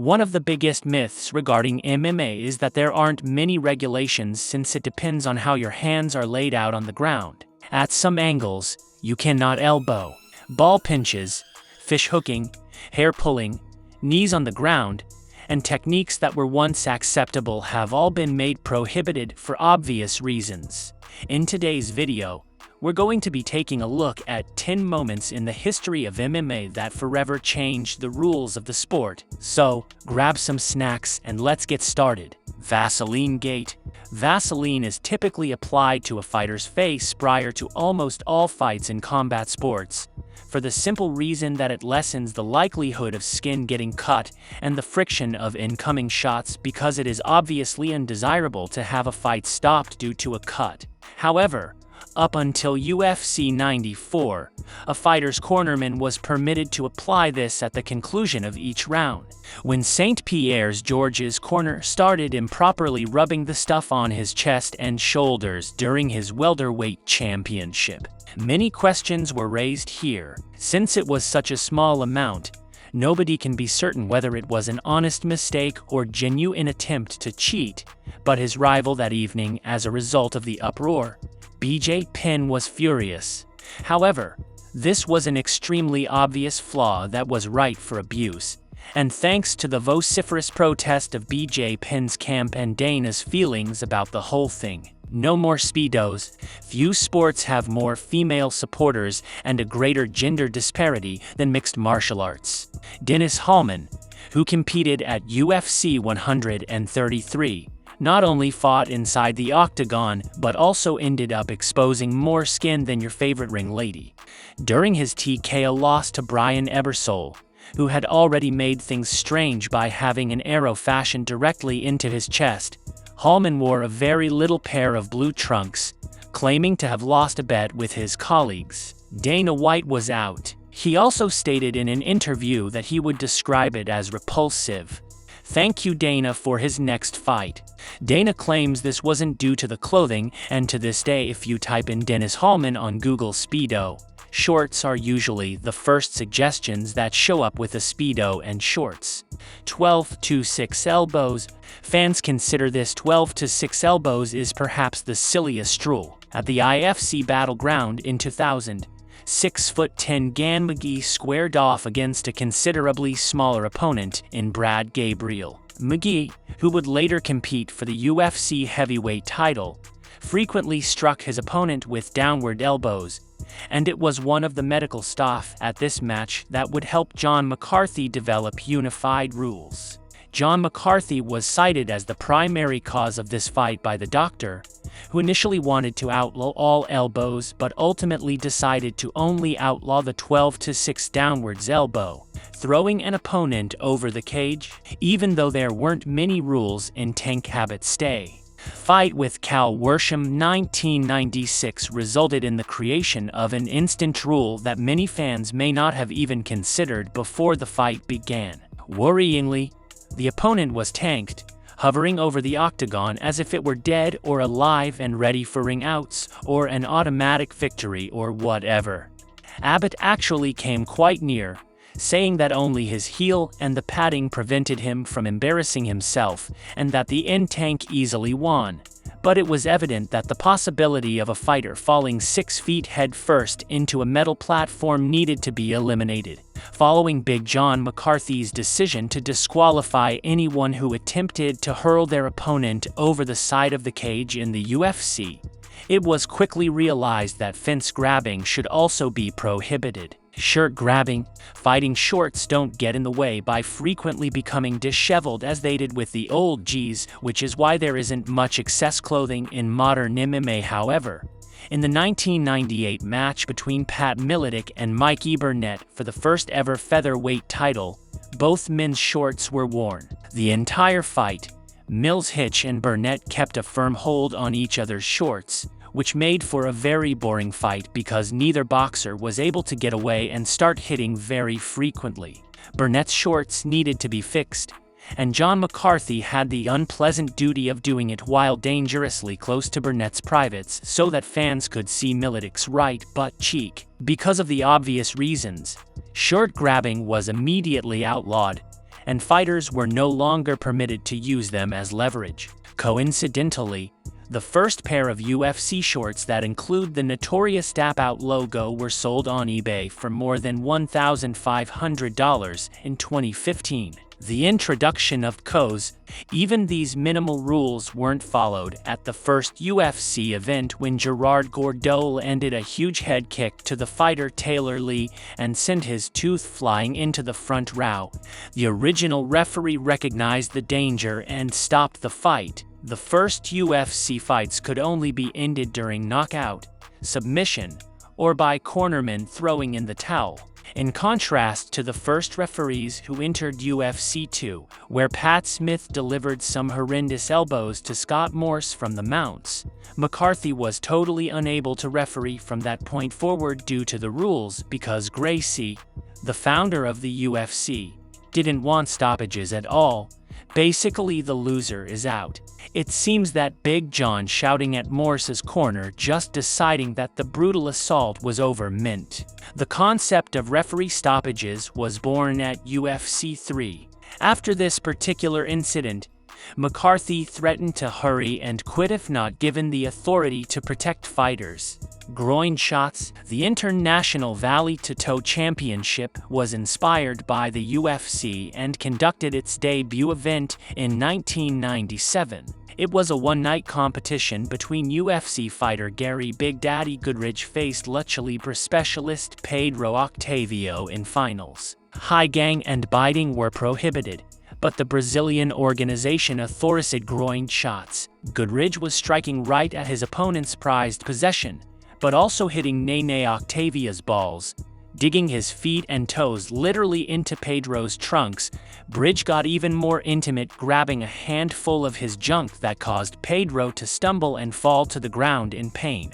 One of the biggest myths regarding MMA is that there aren't many regulations since it depends on how your hands are laid out on the ground. At some angles, you cannot elbow. Ball pinches, fish hooking, hair pulling, knees on the ground, and techniques that were once acceptable have all been made prohibited for obvious reasons. In today's video, we're going to be taking a look at 10 moments in the history of MMA that forever changed the rules of the sport. So, grab some snacks and let's get started. Vaseline Gate. Vaseline is typically applied to a fighter's face prior to almost all fights in combat sports, for the simple reason that it lessens the likelihood of skin getting cut and the friction of incoming shots, because it is obviously undesirable to have a fight stopped due to a cut. However, up until UFC 94, a fighter's cornerman was permitted to apply this at the conclusion of each round. When St. Pierre's George's corner started improperly rubbing the stuff on his chest and shoulders during his welterweight championship, many questions were raised here. Since it was such a small amount, nobody can be certain whether it was an honest mistake or genuine attempt to cheat, but his rival that evening, as a result of the uproar, BJ Penn, was furious. However, this was an extremely obvious flaw that was ripe for abuse, and thanks to the vociferous protest of BJ Penn's camp and Dana's feelings about the whole thing. No more Speedos. Few sports have more female supporters and a greater gender disparity than mixed martial arts. Dennis Hallman, who competed at UFC 133, not only fought inside the octagon, but also ended up exposing more skin than your favorite ring lady. During his TKO loss to Brian Ebersole, who had already made things strange by having an arrow fashioned directly into his chest, Hallman wore a very little pair of blue trunks, claiming to have lost a bet with his colleagues. Dana White was out. He also stated in an interview that he would describe it as repulsive. Thank you, Dana, for his next fight. Dana claims this wasn't due to the clothing, and to this day if you type in Dennis Hallman on Google Speedo, shorts are usually the first suggestions that show up with a Speedo and shorts. 12 to 6 elbows. Fans consider this 12 to 6 elbows is perhaps the silliest rule. At the IFC Battleground in 2000, 6'10" Gan McGee squared off against a considerably smaller opponent in Brad Gabriel. McGee, who would later compete for the UFC heavyweight title, frequently struck his opponent with downward elbows, and it was one of the medical staff at this match that would help John McCarthy develop unified rules. John McCarthy was cited as the primary cause of this fight by the doctor, who initially wanted to outlaw all elbows but ultimately decided to only outlaw the 12 to 6 downwards elbow, throwing an opponent over the cage, even though there weren't many rules in Tank Habit Stay. Fight with Cal Worsham 1996 resulted in the creation of an instant rule that many fans may not have even considered before the fight began. Worryingly, the opponent was tanked, hovering over the octagon as if it were dead or alive and ready for ring outs or an automatic victory or whatever. Abbott actually came quite near, saying that only his heel and the padding prevented him from embarrassing himself and that the in-tank easily won. But it was evident that the possibility of a fighter falling 6 feet head first into a metal platform needed to be eliminated. Following Big John McCarthy's decision to disqualify anyone who attempted to hurl their opponent over the side of the cage in the UFC, it was quickly realized that fence grabbing should also be prohibited. Shirt grabbing. Fighting shorts don't get in the way by frequently becoming disheveled as they did with the old G's, which is why there isn't much excess clothing in modern MMA. However, in the 1998 match between Pat Miletic and Mikey Burnett for the first ever featherweight title, both men's shorts were worn. The entire fight, Mills Hitch and Burnett kept a firm hold on each other's shorts, which made for a very boring fight because neither boxer was able to get away and start hitting very frequently. Burnett's shorts needed to be fixed, and John McCarthy had the unpleasant duty of doing it while dangerously close to Burnett's privates so that fans could see Miletic's right butt cheek. Because of the obvious reasons, shirt grabbing was immediately outlawed, and fighters were no longer permitted to use them as leverage. Coincidentally, the first pair of UFC shorts that include the notorious tap-out logo were sold on eBay for more than $1,500 in 2015. The introduction of KOs, even these minimal rules weren't followed at the first UFC event when Gerard Gordeau ended a huge head kick to the fighter Taylor Lee and sent his tooth flying into the front row. The original referee recognized the danger and stopped the fight. The first UFC fights could only be ended during knockout, submission, or by cornermen throwing in the towel. In contrast to the first referees who entered UFC 2, where Pat Smith delivered some horrendous elbows to Scott Morse from the mounts, McCarthy was totally unable to referee from that point forward due to the rules because Gracie, the founder of the UFC, didn't want stoppages at all. Basically, the loser is out. It seems that Big John shouting at Morse's corner just deciding that the brutal assault was over meant. The concept of referee stoppages was born at UFC 3. After this particular incident, McCarthy threatened to hurry and quit if not given the authority to protect fighters. Groin shots. The International Valley to Toe Championship was inspired by the UFC and conducted its debut event in 1997. It was a one-night competition between UFC fighter Gary Big Daddy Goodridge faced lucha libre specialist Pedro Octavio in finals. High gang and biting were prohibited, but the Brazilian organization authorized groin shots. Goodridge was striking right at his opponent's prized possession, but also hitting Nene Octavia's balls, digging his feet and toes literally into Pedro's trunks. Bridge got even more intimate, grabbing a handful of his junk that caused Pedro to stumble and fall to the ground in pain.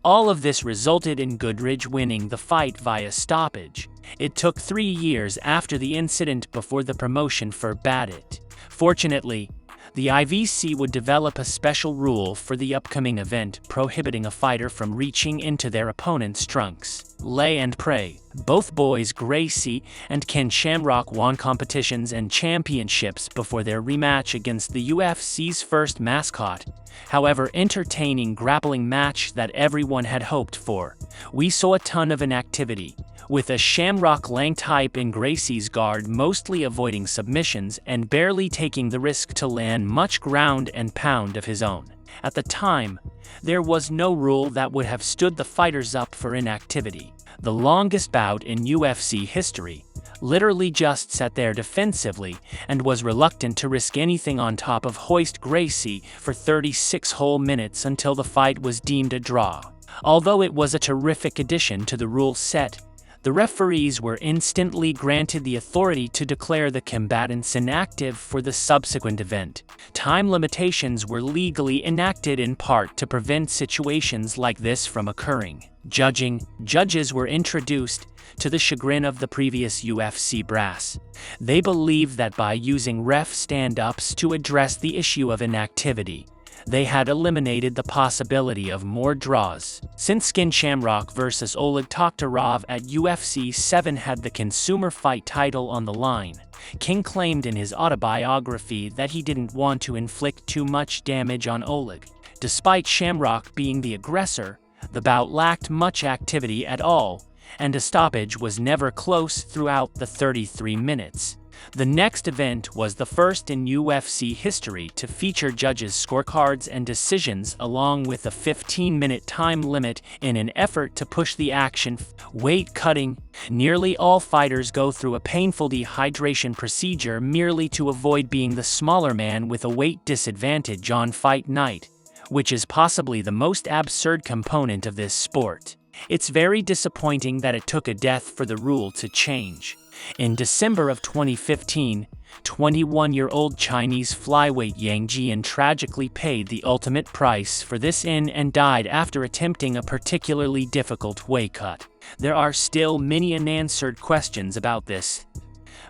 All of this resulted in Goodridge winning the fight via stoppage. It took 3 years after the incident before the promotion forbade it. Fortunately, the IVC would develop a special rule for the upcoming event prohibiting a fighter from reaching into their opponent's trunks. Lay and pray. Both boys Gracie and Ken Shamrock won competitions and championships before their rematch against the UFC's first mascot. However, entertaining grappling match that everyone had hoped for. We saw a ton of inactivity, with a Shamrock laying type in Gracie's guard, mostly avoiding submissions and barely taking the risk to land much ground and pound of his own. At the time, there was no rule that would have stood the fighters up for inactivity. The longest bout in UFC history literally just sat there defensively and was reluctant to risk anything on top of hoist Gracie for 36 whole minutes until the fight was deemed a draw. Although it was a terrific addition to the rule set, the referees were instantly granted the authority to declare the combatants inactive for the subsequent event. Time limitations were legally enacted in part to prevent situations like this from occurring. Judges were introduced, to the chagrin of the previous UFC brass. They believed that by using ref stand-ups to address the issue of inactivity, they had eliminated the possibility of more draws. Since Ken Shamrock vs. Oleg Toktarov at UFC 7 had the consumer fight title on the line, King claimed in his autobiography that he didn't want to inflict too much damage on Oleg. Despite Shamrock being the aggressor, the bout lacked much activity at all, and a stoppage was never close throughout the 33 minutes. The next event was the first in UFC history to feature judges' scorecards and decisions along with a 15-minute time limit in an effort to push the action. Weight cutting. Nearly all fighters go through a painful dehydration procedure merely to avoid being the smaller man with a weight disadvantage on fight night, which is possibly the most absurd component of this sport. It's very disappointing that it took a death for the rule to change. In December of 2015, 21-year-old Chinese flyweight Yang Jian tragically paid the ultimate price for this and died after attempting a particularly difficult weight cut. There are still many unanswered questions about this,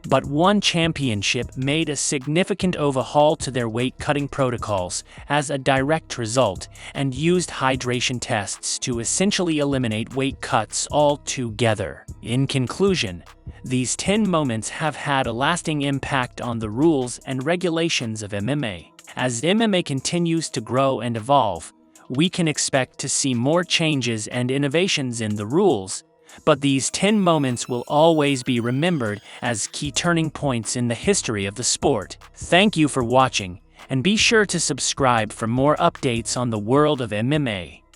but one championship made a significant overhaul to their weight-cutting protocols as a direct result and used hydration tests to essentially eliminate weight cuts altogether. In conclusion, these 10 moments have had a lasting impact on the rules and regulations of MMA. As MMA continues to grow and evolve, we can expect to see more changes and innovations in the rules, but these 10 moments will always be remembered as key turning points in the history of the sport. Thank you for watching, and be sure to subscribe for more updates on the world of MMA.